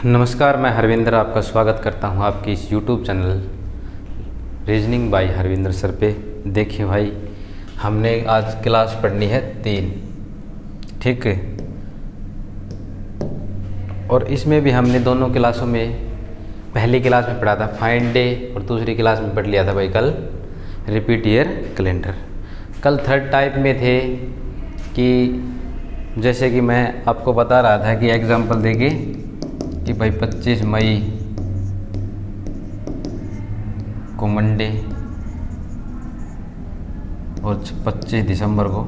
नमस्कार, मैं हरविंदर आपका स्वागत करता हूं आपकी इस YouTube channel reasoning bye Harvinder sir पे। देखिए भाई, हमने आज क्लास पढ़नी है 3, ठीक है। और इसमें भी हमने दोनों क्लासों में पहली क्लास में पढ़ा था फाइंड डे और दूसरी क्लास में पढ़ लिया था भाई कल रिपीट ईयर कैलेंडर। कल थर्ड टाइप में थे कि जैसे कि मैं आपको बता रहा था कि एग्जांपल देके कि भाई 25 मई को मंडे और 25 दिसंबर को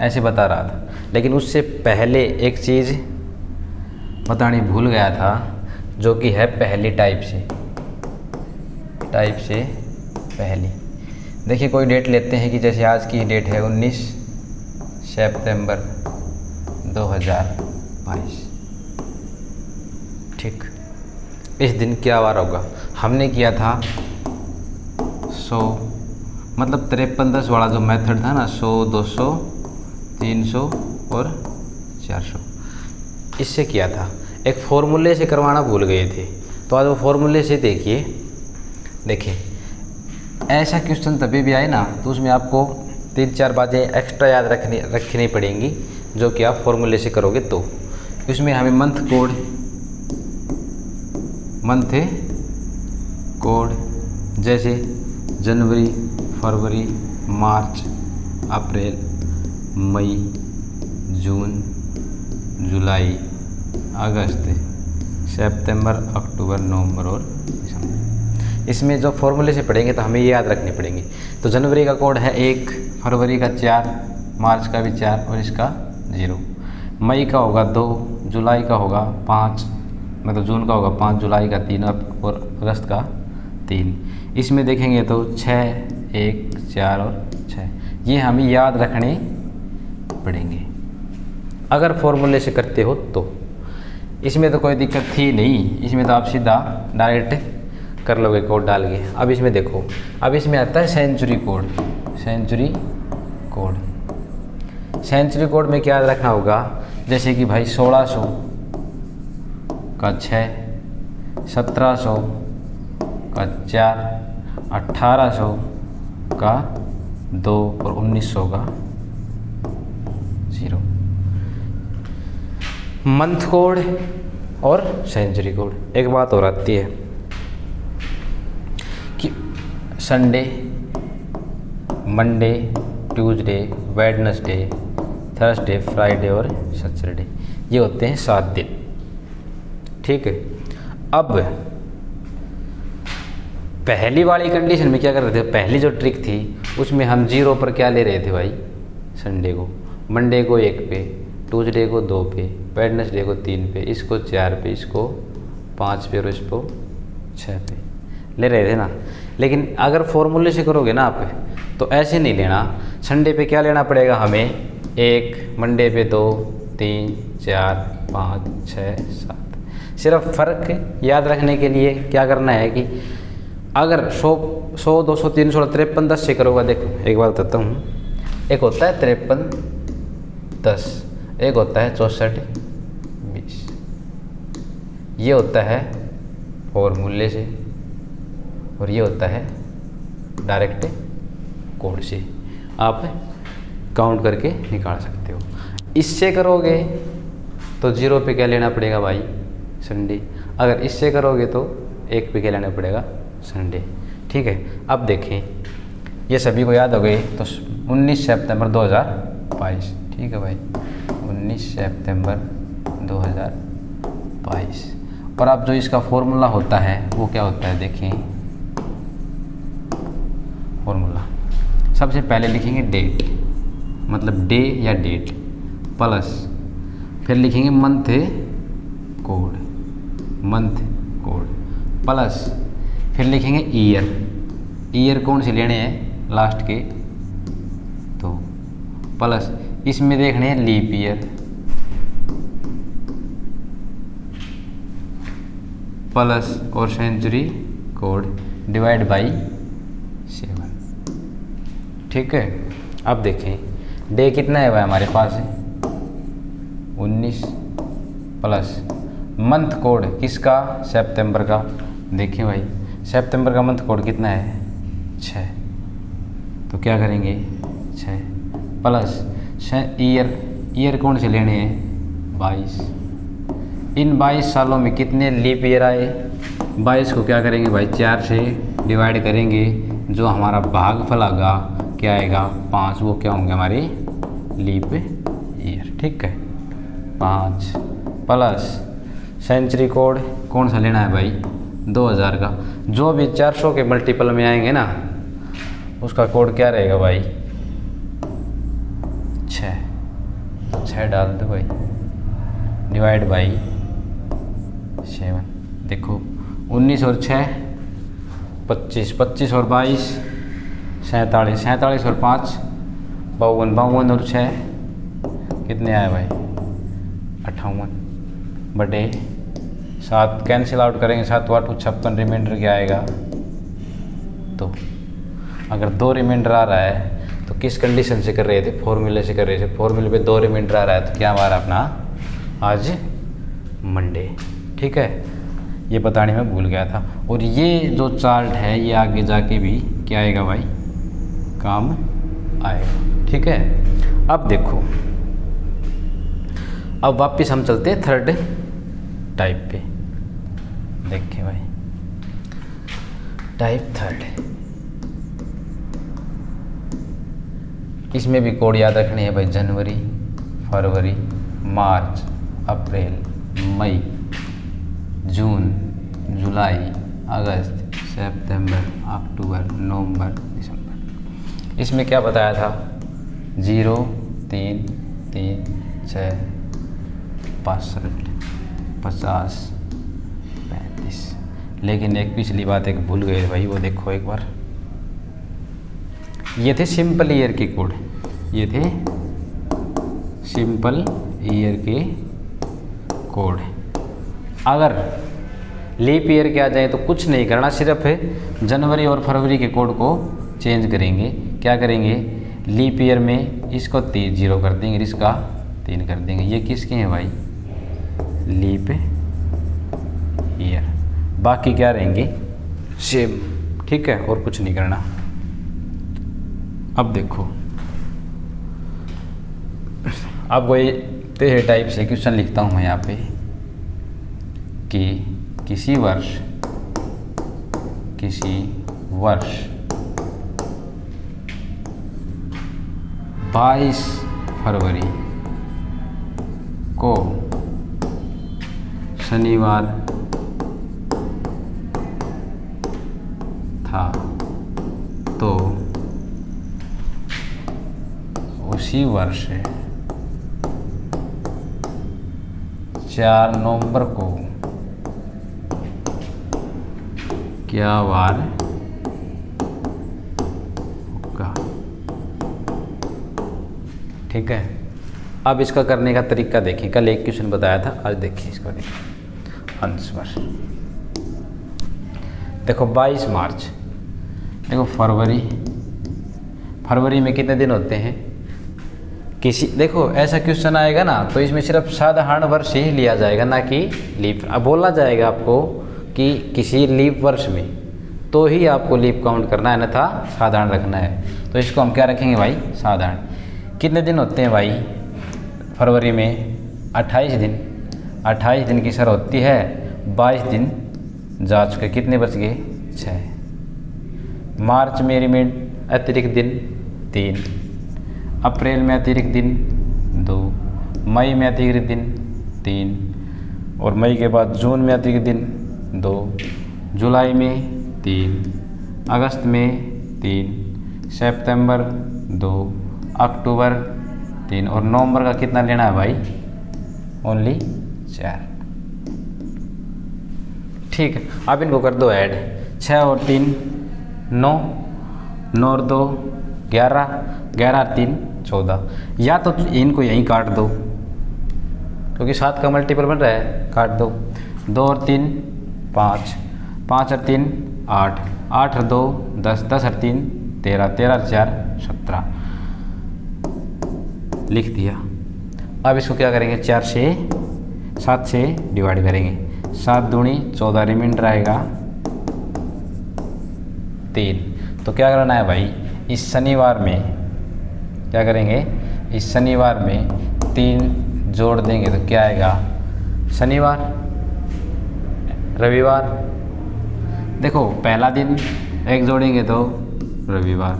ऐसे बता रहा था। लेकिन उससे पहले एक चीज़ बतानी भूल गया था, जो कि है पहली टाइप से पहली। देखिए कोई डेट लेते हैं कि जैसे आज की डेट है 19 सितंबर 2022, ठीक। इस दिन क्या वार होगा? हमने किया था 100 मतलब 53-10 वाला जो मेथड था ना, 100, 200, 300 और 400, इससे किया था। एक फॉर्मूले से करवाना भूल गए थे, तो आज वो फॉर्मूले से देखिए ऐसा क्वेश्चन तभी भी आए ना, तो उसमें आपको 3-4 बातें एक्स्ट्रा याद रखनी पड़ेंगी, जो कि आप फॉर्मूले से करोगे। तो इसमें हमें मंथ कोड जैसे जनवरी, फरवरी, मार्च, अप्रैल, मई, जून, जुलाई, अगस्त, सितंबर, अक्टूबर, नवंबर और दिसंबर, इसमें जो फॉर्मूले से पढ़ेंगे तो हमें ये याद रखने पड़ेंगे। तो जनवरी का कोड है 1, फरवरी का 4, मार्च का भी 4 और इसका 0, मई का होगा 2, जुलाई का होगा 5, मतलब जून का होगा 5, जुलाई का 3 और अगस्त का 3। इसमें देखेंगे तो 6, 1, 4 और 6, ये हमें याद रखने पड़ेंगे अगर फॉर्मूले से करते हो तो। इसमें तो कोई दिक्कत थी नहीं, इसमें तो आप सीधा डायरेक्ट कर लोगे कोड डाल के। अब इसमें देखो, अब इसमें आता है सेंचुरी कोड में क्या याद रखना होगा? जैसे कि भाई 1600 का 6, 1700 का 4, 1800 का 2 और 1900 का 0। मंथ कोड और सेंचुरी कोड। एक बात और आती है कि Sunday, Monday, Tuesday, Wednesday, Thursday, Friday और सैटरडे, ये होते हैं 7 दिन, ठीक है। अब पहली वाली कंडीशन में क्या कर रहे थे? पहली जो ट्रिक थी उसमें हम 0 पर क्या ले रहे थे भाई? संडे को, मंडे को 1 पे, ट्यूसडे को 2 पे, वेडनेसडे को 3 पे, इसको 4 पे, इसको 5 पे और इसको 6 पे ले रहे थे ना। लेकिन अगर फॉर्मूले से करोगे ना आप, तो ऐसे नहीं लेना। संडे पे क्या लेना पड़ेगा हमें? 1, मंडे पे 2, 3, 4, 5, 6, 7। सिर्फ फ़र्क याद रखने के लिए क्या करना है कि अगर 100, 200, 300, 53, 10 से करोगे। देखो एक बात बताता हूँ, एक होता है 53, 10, एक होता है 64, 20। ये होता है फॉर्मूले से और ये होता है डायरेक्ट कोड से, आप काउंट करके निकाल सकते हो। इससे करोगे तो 0 पे क्या लेना पड़ेगा भाई? संडे। अगर इससे करोगे तो 1 पे क्या लेना पड़ेगा? संडे, ठीक है। अब देखें, ये सभी को याद हो गए, तो 19 सितंबर 2022, ठीक है भाई, 19 सितंबर 2022। और अब जो इसका फॉर्मूला होता है वो क्या होता है? देखें फॉर्मूला, सबसे पहले लिखेंगे डेट, मतलब डे या डेट, प्लस फिर लिखेंगे मंथ कोड, प्लस फिर लिखेंगे ईयर कौन से लेने हैं? लास्ट के, तो प्लस इसमें देखने हैं लीप ईयर, प्लस और सेंचुरी कोड डिवाइड बाई 7, ठीक है। अब देखें डे कितना है भाई हमारे पास है 19 प्लस मंथ कोड किसका, सितंबर का। देखिए भाई सितंबर का मंथ कोड कितना है, 6। तो क्या करेंगे 6 प्लस ईयर कौन से लेने हैं, 22। इन 22 सालों में कितने लीप ईयर आए, 22 को क्या करेंगे भाई 4 से डिवाइड करेंगे, जो हमारा भागफल आएगा क्या आएगा 5, वो क्या होंगे हमारे लीप ईयर। ठीक है 5 प्लस सेंचुरी कोड कौन सा लेना है भाई 2000 का। जो भी 400 के मल्टीपल में आएंगे ना उसका कोड क्या रहेगा भाई 6। तो 6 डाल दो भाई, डिवाइड बाई 7। देखो 19 और 6 25, 25 और 22 47, 47 और 5 52, 52 और 6 कितने आए भाई 58 बटे 7। कैंसिल आउट करेंगे 7 8 56, रिमाइंडर क्या आएगा 2। अगर 2 रिमाइंडर आ रहा है तो किस कंडीशन से कर रहे थे, फॉर्मूले से कर रहे थे। फॉर्मूले पे 2 रिमाइंडर आ रहा है तो क्या हमारा अपना आज मंडे। ठीक है ये बताने में भूल गया था। और ये जो चार्ट है ये आगे जाके भी क्या आएगा भाई काम आएगा। ठीक है अब देखो, अब वापस हम चलते हैं थर्ड टाइप पे। देखिए भाई टाइप थर्ड, इसमें भी कोड याद रखने हैं भाई, जनवरी, फरवरी, मार्च, अप्रैल, मई, जून, जुलाई, अगस्त, सितंबर, अक्टूबर, नवंबर, दिसंबर। इसमें क्या बताया था 0 3 3 6 65 50 35। लेकिन एक पिछली बात एक भूल गए भाई, वो देखो एक बार। ये थे सिंपल ईयर के कोड, ये थे सिंपल ईयर के कोड। अगर लीप ईयर के आ जाए तो कुछ नहीं करना, सिर्फ जनवरी और फरवरी के कोड को चेंज करेंगे। क्या करेंगे लीप ईयर में इसको 0 कर देंगे, इसका 3 कर देंगे। ये किसके हैं भाई लीप ईयर। बाकी क्या रहेंगे सेम। ठीक है और कुछ नहीं करना। अब देखो अब वही तेरे टाइप से क्वेश्चन लिखता हूँ मैं यहाँ पे कि किसी वर्ष 22 फरवरी को शनिवार था, तो उसी वर्ष 4 नवंबर को क्या वार होगा। ठीक है अब इसका करने का तरीका देखिए। कल एक क्वेश्चन बताया था, आज देखिए इसको, देखिए आंसर। देखो 22 मार्च, देखो फरवरी में कितने दिन होते हैं किसी, देखो ऐसा क्वेश्चन आएगा ना तो इसमें सिर्फ साधारण वर्ष ही लिया जाएगा, ना कि लीप। अब बोला जाएगा आपको कि किसी लीप वर्ष में तो ही आपको लीप काउंट करना है, अन्यथा साधारण रखना है। तो इसको हम क्या रखेंगे भाई साधारण। कितने दिन होते हैं भाई फरवरी में 28 दिन। 28 दिन की सर होती है, 22 दिन जा चुके, कितने बच गए 6। मार्च में रिमेंड अतिरिक्त दिन 3, अप्रैल में अतिरिक्त दिन 2, मई में अतिरिक्त दिन 3, और मई के बाद जून में अतिरिक्त दिन 2, जुलाई में 3, अगस्त में 3, सितंबर 2, अक्टूबर 3, और नवंबर का कितना लेना है भाई ओनली 4। ठीक है अब इनको कर दो ऐड। 6 और 3 9, 9 और 2 11, 11 और 3 14। या तो इनको यहीं काट दो क्योंकि 7 का मल्टीपल बन रहा है, काट दो। 2 और 3 5, 5 और 3 8, 8 और 2 10, 10 और 3 13, 13 और 4 17 लिख दिया। अब इसको क्या करेंगे 4 से 7 से डिवाइड करेंगे, 7 दूनी 14, रिमाइंडर आएगा 3। तो क्या करना है भाई, इस शनिवार में क्या करेंगे, इस शनिवार में 3 जोड़ देंगे तो क्या आएगा, शनिवार, रविवार। देखो पहला दिन 1 जोड़ेंगे तो रविवार,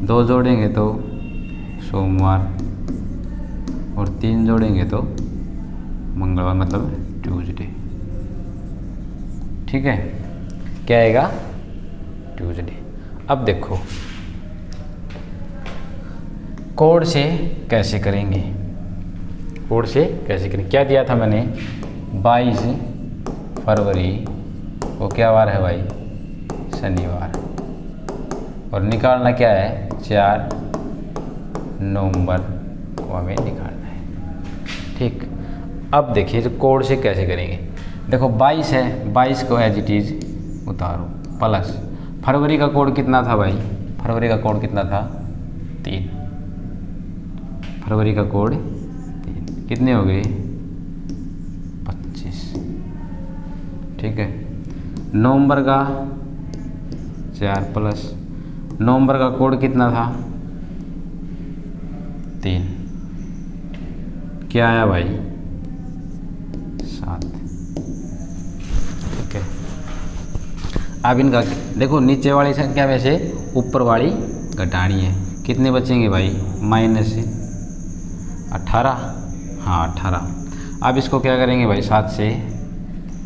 2 जोड़ेंगे तो सोमवार, और 3 जोड़ेंगे तो मंगलवार, मतलब ट्यूसडे। ठीक है, क्या आएगा, ट्यूसडे। अब देखो कोड से कैसे करेंगे, कोड से कैसे करेंगे। क्या दिया था मैंने, 22 फरवरी को क्या वार है भाई, शनिवार, और निकालना क्या है, 4 नवंबर को हमें निकालना है। ठीक, अब देखिए तो कोड से कैसे करेंगे। देखो 22 है, 22 को एज इट इज़ उतारो, प्लस फरवरी का कोड कितना था भाई, फरवरी का कोड कितना था, 3, फरवरी का कोड 3, कितने हो गए, 25। ठीक है, नवंबर का 4 प्लस नवंबर का कोड कितना था, 3, क्या आया भाई, 7। ठीक है, अब इनका देखो नीचे वाली संख्या में से ऊपर वाली घटानी है, कितने बचेंगे भाई, -18, हाँ 18। अब इसको क्या करेंगे भाई, 7 से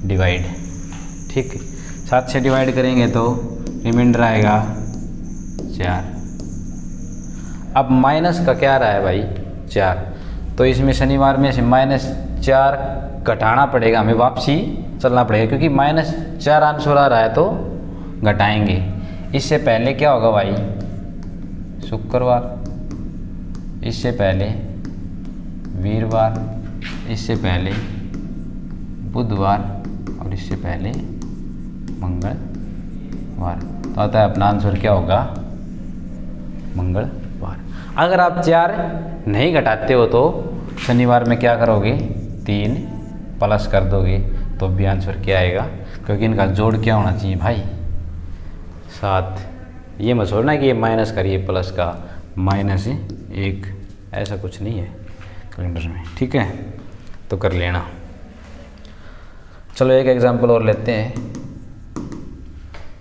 डिवाइड। ठीक, 7 से डिवाइड करेंगे तो रिमाइंडर आएगा 4। अब माइनस का क्या रहा है भाई, 4, तो इसमें शनिवार में से -4 घटाना पड़ेगा, हमें वापसी चलना पड़ेगा, क्योंकि -4 आंसर आ रहा है तो घटाएंगे। इससे पहले क्या होगा भाई, शुक्रवार, इससे पहले वीरवार, इससे पहले बुधवार, और इससे पहले मंगलवार। तो आता है अपना आंसर क्या होगा, मंगलवार। अगर आप 4 नहीं घटाते हो तो शनिवार में क्या करोगे, 3 प्लस कर दोगे तो भी आंसर क्या आएगा, क्योंकि इनका जोड़ क्या होना चाहिए भाई, 7। ये मत सोचना कि ये माइनस करिए प्लस का, -1, ऐसा कुछ नहीं है कैलेंडर में। ठीक है, तो कर लेना। चलो एक एग्जांपल और लेते हैं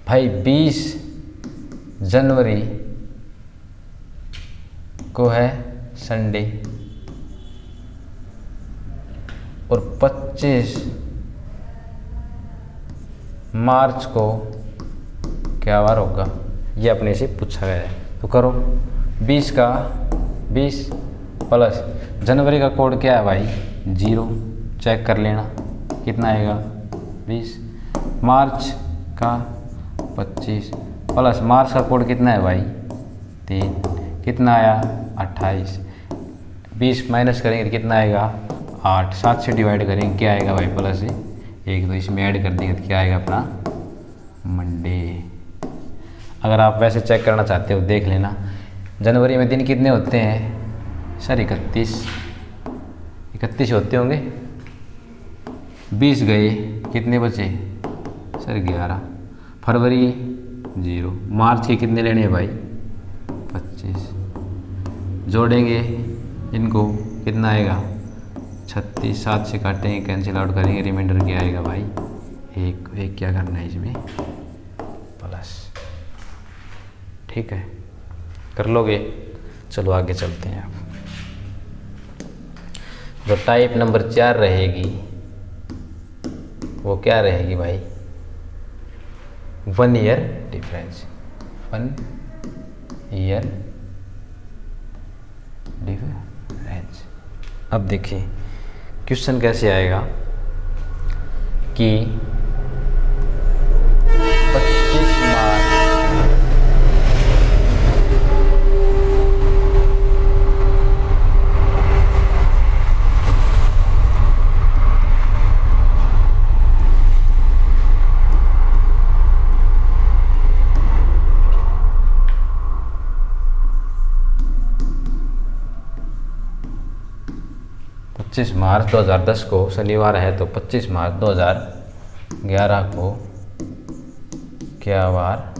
भाई। 20 जनवरी को है संडे, और 25 मार्च को क्या वार होगा, ये अपने से पूछा गया है। तो करो 20 का 20 प्लस जनवरी का कोड क्या है भाई, 0, चेक कर लेना कितना आएगा, 20। मार्च का 25 प्लस मार्च का कोड कितना है भाई, 3, कितना आया, 28। 20 माइनस करेंगे तो कितना आएगा, 8। 7 से डिवाइड करेंगे क्या आएगा भाई, +1, तो इसमें ऐड कर देंगे तो क्या आएगा अपना, मंडे। अगर आप वैसे चेक करना चाहते हो देख लेना, जनवरी में दिन कितने होते हैं सर, 31 होते होंगे। 20 गए, कितने बचे सर, 11। फरवरी 0, मार्च के कितने लेने हैं भाई, 25। जोड़ेंगे इनको कितना आएगा, 36। 7 से काटेंगे, कैंसिल आउट करेंगे, रिमाइंडर क्या आएगा भाई, 1 क्या करना है इसमें, प्लस। ठीक है, कर लोगे। चलो आगे चलते हैं। अब जो टाइप नंबर 4 रहेगी वो क्या रहेगी भाई, 1 ईयर डिफरेंस, 1 ईयर डिफरेंस। अब देखिए क्वेश्चन कैसे आएगा कि 25 मार्च 25 मार्च 2010 को शनिवार है, तो 25 मार्च 2011 को क्या वार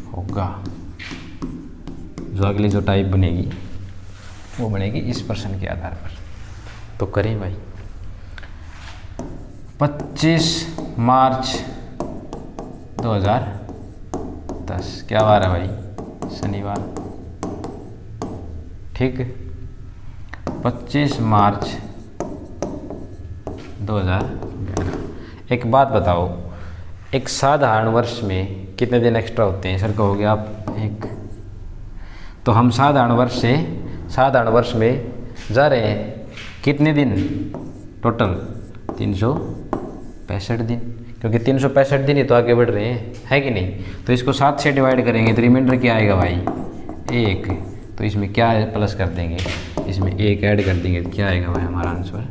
होगा। जो अगली जो टाइप बनेगी वो बनेगी इस प्रश्न के आधार पर। तो करें भाई, 25 मार्च 2010 क्या वार है भाई, शनिवार। ठीक, 25 मार्च 2011। एक बात बताओ, एक साधारण वर्ष में कितने दिन एक्स्ट्रा होते हैं? सर कहोगे आप एक। तो हम साधारण वर्ष में जा रहे हैं कितने दिन टोटल? 365 दिन, क्योंकि 365 दिन ही तो आगे बढ़ रहे हैं, है कि नहीं। तो इसको 7 से डिवाइड करेंगे तो रिमाइंडर क्या आएगा भाई, 1। तो इसमें क्या प्लस कर देंगे, इसमें 1 ऐड कर देंगे तो क्या आएगा भाई हमारा आंसर,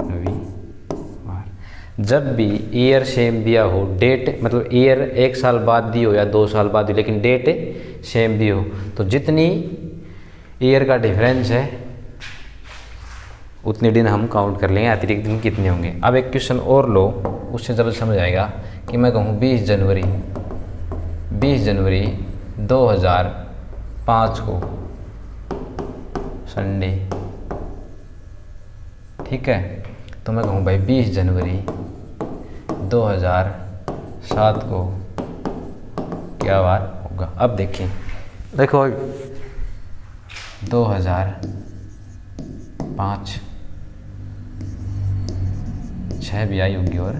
रविवार। जब भी ईयर सेम दिया हो, डेट मतलब ईयर 1 साल बाद दी हो या 2 साल बाद दी, लेकिन डेट सेम दी हो, तो जितनी ईयर का डिफरेंस है उतने दिन हम काउंट कर लेंगे, अतिरिक्त दिन कितने होंगे। अब एक क्वेश्चन और लो, उससे जब समझ आएगा कि मैं कहूँ 20 जनवरी 2005 को संडे, ठीक है। तो मैं कहूँ भाई 20 जनवरी 2007 को क्या वार होगा। अब देखें, देखो 2005 6 भी आई होगी और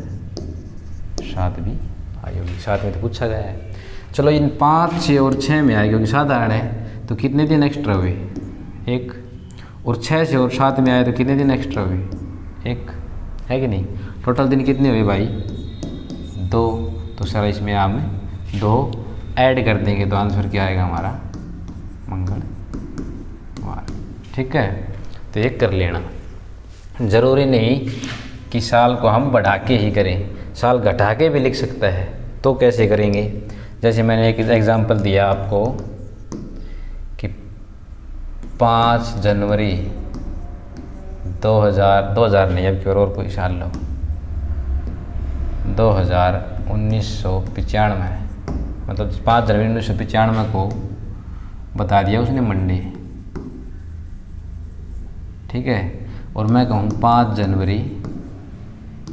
7 भी आई होगी, 7 में तो पूछा गया है। चलो इन 5, 6 और 6 में आएगी, क्योंकि साधारण है। तो कितने दिन एक्स्ट्रा हुए, 1। और 6 से और 7 में आए तो कितने दिन एक्स्ट्रा हुए, 1, है कि नहीं। टोटल दिन कितने हुए भाई, 2। तो सर इसमें हम 2 ऐड कर देंगे तो आंसर क्या आएगा हमारा, मंगलवार। ठीक है, तो एक कर लेना। ज़रूरी नहीं कि साल को हम बढ़ा के ही करें, साल घटा के भी लिख सकता है। तो कैसे करेंगे, जैसे मैंने एक एग्जांपल दिया आपको कि 5 जनवरी 2000 नहीं, अब और कोई साल लो, 1995, मतलब 5 जनवरी 1995 को बता दिया उसने मंडे, ठीक है। और मैं कहूँ 5 जनवरी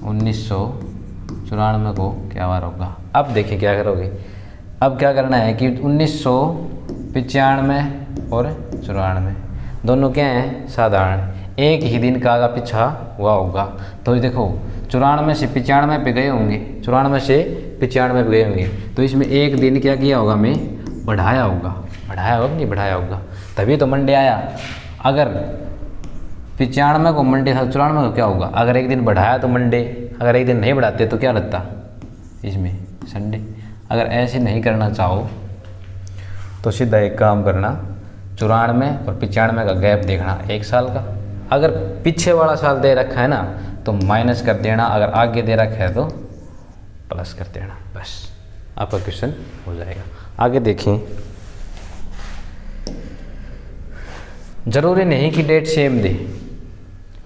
1994 को क्या वार होगा। अब देखिए क्या करोगे, अब क्या करना है कि 1995 और 94 दोनों क्या हैं, साधारण, एक ही दिन का आगा पीछा हुआ होगा। तो देखो 94 से 95 पे गए होंगे, 94 से 95 पे गए होंगे, तो इसमें एक दिन क्या किया होगा, मैं बढ़ाया होगा, बढ़ाया होगा नहीं बढ़ाया होगा, तभी तो मंडे आया। अगर 95 को मंडे था, 94 को क्या होगा, अगर एक दिन बढ़ाया तो मंडे, अगर एक दिन नहीं बढ़ाते तो क्या लगता इसमें, संडे। अगर ऐसे नहीं करना चाहो तो सीधा एक काम करना, 94 और 95 का गैप देखना 1 साल का। अगर पीछे वाला साल दे रखा है ना तो माइनस कर देना, अगर आगे दे रखा है तो प्लस कर देना, बस आपका क्वेश्चन हो जाएगा। आगे देखें, ज़रूरी नहीं कि डेट सेम दे,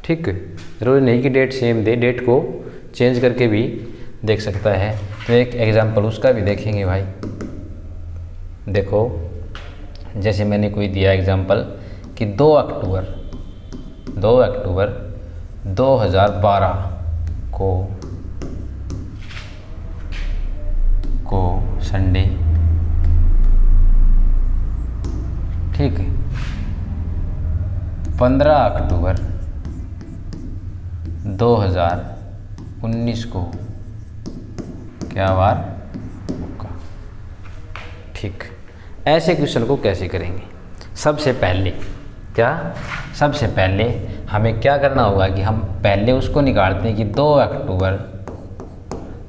ठीक है, ज़रूरी नहीं कि डेट सेम दे, डेट को चेंज करके भी देख सकता है। तो एक एग्जांपल उसका भी देखेंगे भाई। देखो जैसे मैंने कोई दिया एग्जांपल कि 2 अक्टूबर 2012 को संडे, ठीक है। 15 अक्टूबर 2019 को क्या वार होगा, ठीक। ऐसे क्वेश्चन को कैसे करेंगे, सबसे पहले हमें क्या करना होगा कि हम पहले उसको निकालते हैं कि 2 अक्टूबर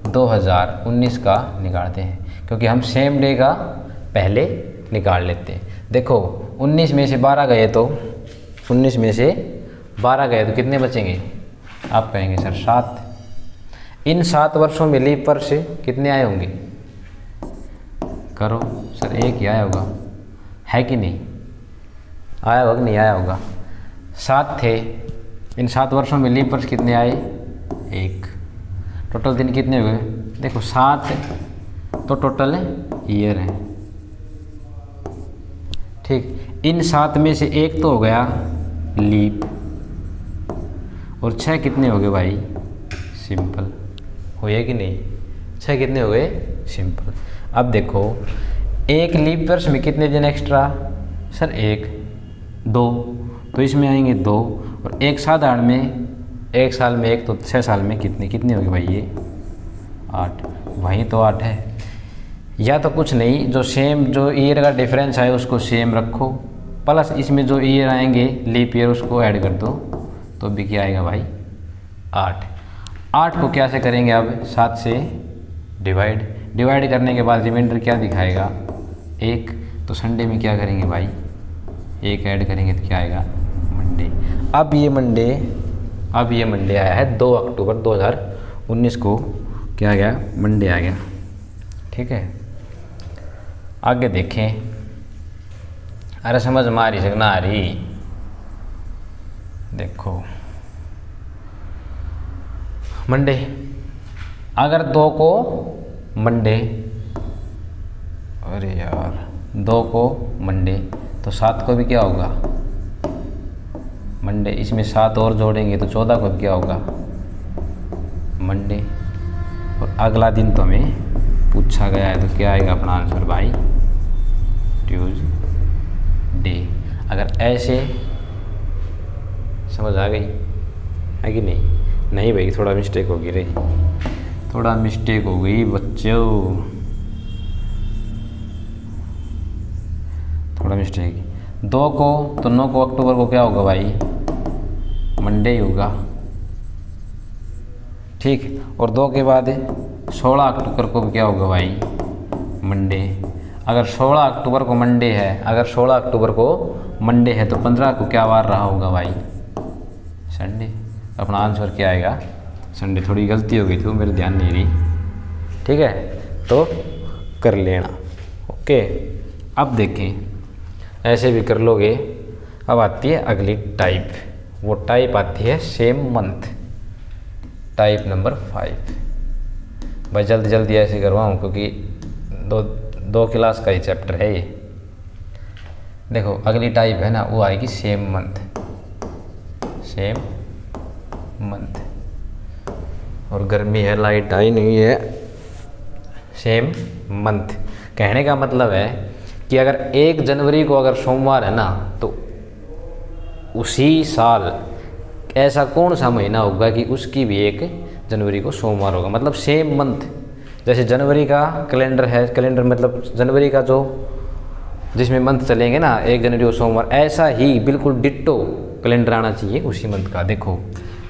2019 का निकालते हैं, क्योंकि हम सेम डे का पहले निकाल लेते हैं। देखो 19 में से 12 गए तो 19 में से 12 गए तो कितने बचेंगे, आप कहेंगे सर 7। इन 7 वर्षों में लीप वर्ष कितने आए होंगे, करो सर 1 ही आया होगा, है कि नहीं, आया होगा कि नहीं आया होगा। 7 थे, इन 7 वर्षों में लीप वर्ष कितने आए? 1। टोटल दिन कितने हुए? देखो 7 तो टोटल ईयर है, ठीक। इन 7 में से 1 तो हो गया लीप, और 6 कितने हो गए भाई? सिंपल। हुए कि नहीं? 6 कितने हो गए? सिंपल। अब देखो एक लीप वर्ष में कितने दिन एक्स्ट्रा? सर 1, 2, तो इसमें आएंगे 2, और एक साधारण में, एक साल में 1 तो 6 साल में कितने होगी भाई? ये 8। वहीं तो 8 है। या तो कुछ नहीं, जो सेम जो ईयर का डिफरेंस है उसको सेम रखो, प्लस इसमें जो ईयर आएंगे लीप ईयर उसको ऐड कर दो, तो भी क्या आएगा भाई? 8। 8 को क्या से करेंगे अब? 7 से डिवाइड करने के बाद रिमाइंडर क्या दिखाएगा? 1। तो संडे में क्या करेंगे भाई? 1 ऐड करेंगे तो क्या आएगा? मंडे। अब ये मंडे आया है 2 अक्टूबर 2019 को, क्या आ गया? मंडे आ गया, ठीक है। आगे देखें। अरे समझ में आ रही सकना आ रही? देखो मंडे, अगर 2 को मंडे, अरे यार 2 को मंडे, तो 7 को भी क्या होगा? मंडे। इसमें 7 और जोड़ेंगे तो 14 को भी क्या होगा? मंडे। और अगला दिन तो हमें पूछा गया है, तो क्या आएगा अपना आंसर भाई? ट्यूसडे। अगर ऐसे समझ आ गई है कि नहीं? नहीं भाई, थोड़ा मिस्टेक होगी रे, थोड़ा मिस्टेक हो गई बच्चों, थोड़ा मिस्टेक। 2 को तो 9 को अक्टूबर को क्या होगा भाई? मंडे ही होगा, ठीक। और 2 के बाद 16 अक्टूबर को भी क्या होगा भाई? मंडे। अगर 16 अक्टूबर को मंडे है, अगर 16 अक्टूबर को मंडे है तो 15 को क्या वार रहा होगा भाई? संडे। अपना आंसर क्या आएगा? संडे। थोड़ी गलती हो गई थी, मेरे ध्यान नहीं रही, ठीक है, तो कर लेना। ओके, अब देखें, ऐसे भी कर लोगे। अब आती है अगली टाइप, वो टाइप आती है सेम मंथ, टाइप नंबर 5। भाई जल्दी जल्दी ऐसे करवाऊँ क्योंकि दो क्लास का ही चैप्टर है ये। देखो अगली टाइप है ना, वो आएगी सेम मंथ, सेम मंथ। और गर्मी है, लाइट आई नहीं है। सेम मंथ कहने का मतलब है कि अगर 1 जनवरी को अगर सोमवार है ना, तो उसी साल ऐसा कौन सा महीना होगा कि उसकी भी 1 जनवरी को सोमवार होगा। मतलब सेम मंथ, जैसे जनवरी का कैलेंडर है, कैलेंडर मतलब जनवरी का जो जिसमें मंथ चलेंगे ना 1 जनवरी को सोमवार, ऐसा ही बिल्कुल डिट्टो कैलेंडर आना चाहिए उसी मंथ का। देखो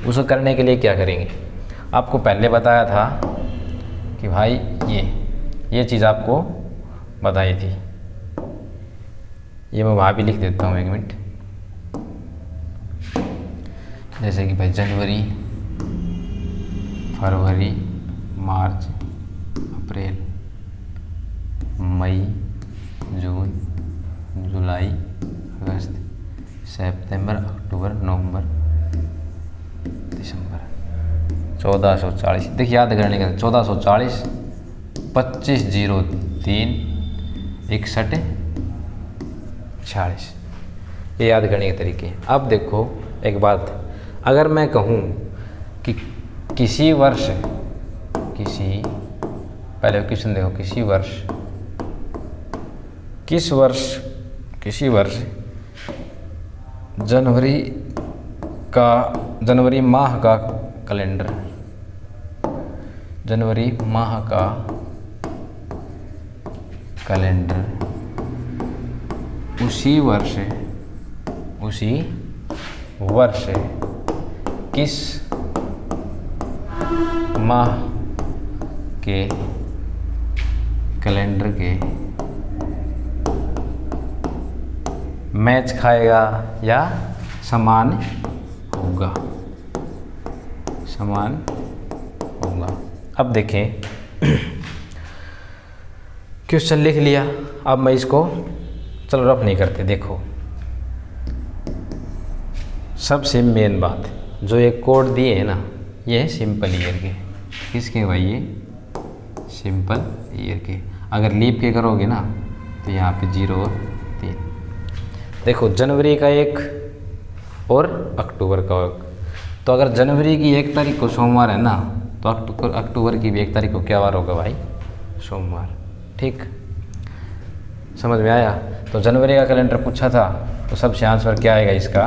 उसको करने के लिए क्या करेंगे, आपको पहले बताया था कि भाई ये चीज़ आपको बताई थी, ये मैं वहाँ भी लिख देता हूँ 1 मिनट। जैसे कि भाई जनवरी, फरवरी, मार्च, अप्रैल, मई, जून, जुलाई, अगस्त, सितंबर, अक्टूबर, नवंबर, दिसंबर। 1440। देखिए याद करने का, 1440, 25/03, 61, 46, ये याद करने के तरीके। अब देखो एक बात, अगर मैं कहूँ कि किसी वर्ष, पहले क्वेश्चन देखो, किसी वर्ष जनवरी माह का कैलेंडर, जनवरी माह का कैलेंडर उसी वर्ष किस माह के कैलेंडर के मैच खाएगा या समान होगा, अब देखें क्वेश्चन लिख लिया। अब मैं इसको चलो रफ नहीं करते, देखो सबसे मेन बात जो ये कोड दिए है ना, ये है सिंपल ईयर के। किसके भाई? ये सिंपल ईयर के। अगर लीप के करोगे ना तो यहाँ पे 0 और 3। देखो जनवरी का 1 और अक्टूबर का 1। तो अगर जनवरी की 1 तारीख को सोमवार है ना, तो अक्टूबर की भी 1 तारीख को क्या वार होगा भाई? सोमवार। ठीक, समझ में आया? तो जनवरी का कैलेंडर पूछा था तो सबसे आंसर क्या आएगा इसका?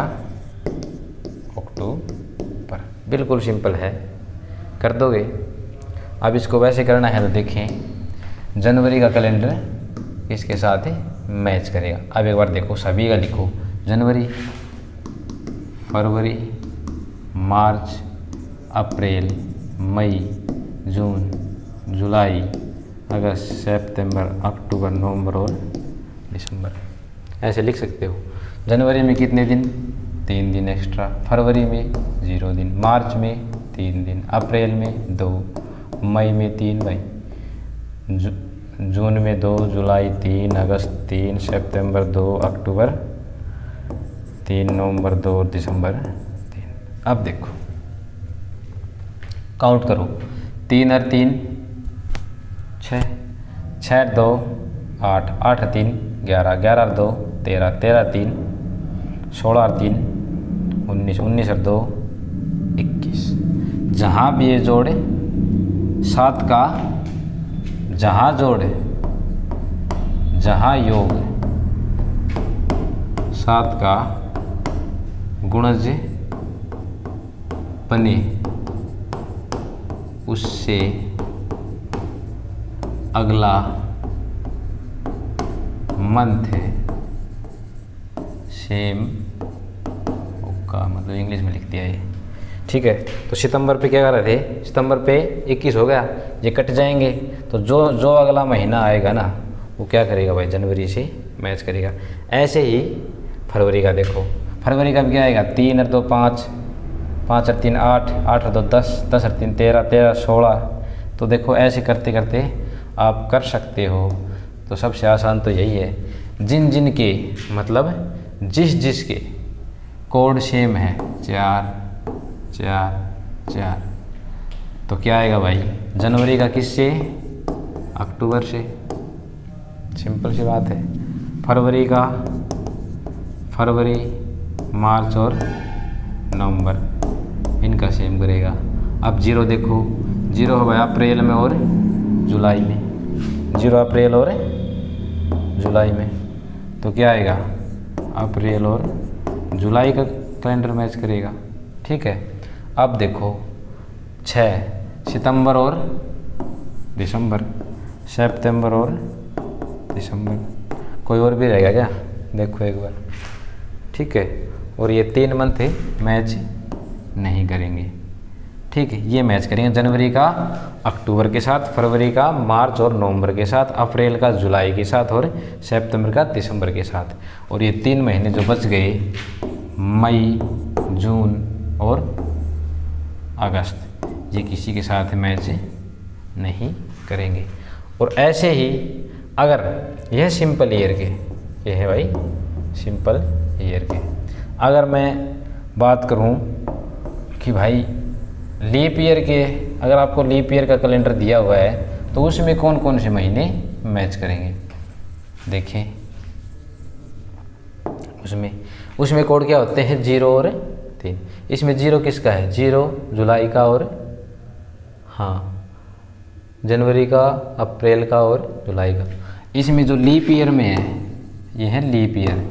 अक्टूबर। बिल्कुल सिंपल है, कर दोगे। अब इसको वैसे करना है तो देखें, जनवरी का कैलेंडर इसके साथ मैच करेगा। अब एक बार देखो, सभी का लिखो, जनवरी, फरवरी, मार्च, अप्रैल, मई, जून, जुलाई, अगस्त, सितंबर, अक्टूबर, नवंबर और दिसंबर। ऐसे लिख सकते हो। जनवरी में कितने दिन? 3 दिन एक्स्ट्रा। फरवरी में 0 दिन। मार्च में 3 दिन। अप्रैल में 2। मई में 3 भाई। जून में 2, जुलाई 3, अगस्त 3, सितंबर 2, अक्टूबर 3, नवंबर 2 और दिसंबर 3। अब देखो, काउंट करो। 3 और 3 6, 6 2 8, 8 3 11, 11 2 13, 13 3 16, 3 19, 19 और 2 21। जहाँ भी ये जोड़े 7 का, जहाँ जोड़े, जहाँ योग 7 का गुणज बने, उससे अगला मंथ सेम का, मतलब इंग्लिश में लिख दिया ये। ठीक है, तो सितंबर पे क्या कर रहे थे? सितंबर पे 21 हो गया, ये कट जाएंगे। तो जो अगला महीना आएगा ना, वो क्या करेगा भाई? जनवरी से मैच करेगा। ऐसे ही फरवरी का देखो, फरवरी का भी क्या आएगा? 3 और 2 5, 5 और 3 8, 8 और 2 10, 10 और 3 13, 13 16। तो देखो ऐसे करते करते आप कर सकते हो। तो सबसे आसान तो यही है, जिन के मतलब जिस के कोड सेम है 4 4 4, तो क्या आएगा भाई? जनवरी का किससे? अक्टूबर से। सिंपल सी बात है। फरवरी का फरवरी, मार्च और नवंबर, इनका सेम करेगा। अब 0 देखो, 0 हो गया अप्रैल में और जुलाई में। 0 अप्रैल और जुलाई में, तो क्या आएगा? अप्रैल और जुलाई का कैलेंडर मैच करेगा। ठीक है, अब देखो 6 सितंबर और दिसंबर, सितंबर और दिसंबर। कोई और भी रहेगा क्या? देखो एक बार। ठीक है, और ये 3 मंथ मैच नहीं करेंगे। ठीक है, ये मैच करेंगे जनवरी का अक्टूबर के साथ, फरवरी का मार्च और नवंबर के साथ, अप्रैल का जुलाई के साथ और सितंबर का दिसंबर के साथ। और ये 3 महीने जो बच गए, मई, जून और अगस्त, ये किसी के साथ मैच नहीं करेंगे। और ऐसे ही अगर यह सिंपल ईयर के, ये है भाई सिंपल ईयर के, अगर मैं बात करूं कि भाई लीप ईयर के, अगर आपको लीप ईयर का कैलेंडर दिया हुआ है तो उसमें कौन कौन से महीने मैच करेंगे? देखें, उसमें कोड क्या होते हैं? 0 और 3। इसमें 0 किसका है? 0 जुलाई का और जनवरी का, अप्रैल का और जुलाई का। इसमें जो लीप ईयर में है, ये है लीप ईयर।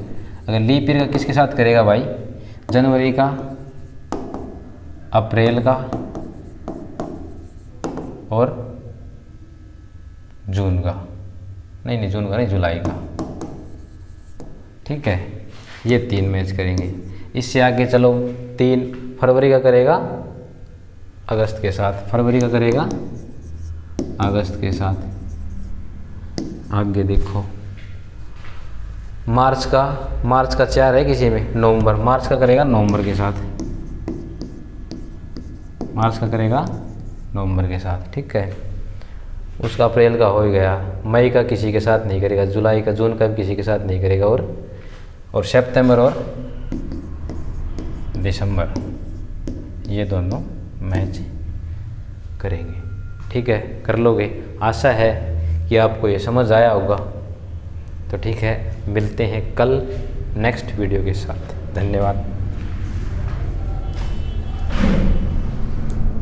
अगर लीप ईयर का किसके साथ करेगा भाई? जनवरी का, अप्रैल का और जून का। नहीं जून का नहीं, जुलाई का। ठीक है, ये 3 मैच करेंगे। इससे आगे चलो, 3 फरवरी का करेगा अगस्त के साथ, फरवरी का करेगा अगस्त के साथ। आगे देखो, मार्च का 4 है किसी में, नवंबर, मार्च का करेगा नवंबर के साथ, मार्च का करेगा नवंबर के साथ। ठीक है, उसका अप्रैल का हो ही गया। मई का किसी के साथ नहीं करेगा, जुलाई का, जून का भी किसी के साथ नहीं करेगा, और सितंबर और दिसंबर, ये दोनों मैच करेंगे। ठीक है, कर लोगे। आशा है कि आपको ये समझ आया होगा। तो ठीक है, मिलते हैं कल नेक्स्ट वीडियो के साथ। धन्यवाद।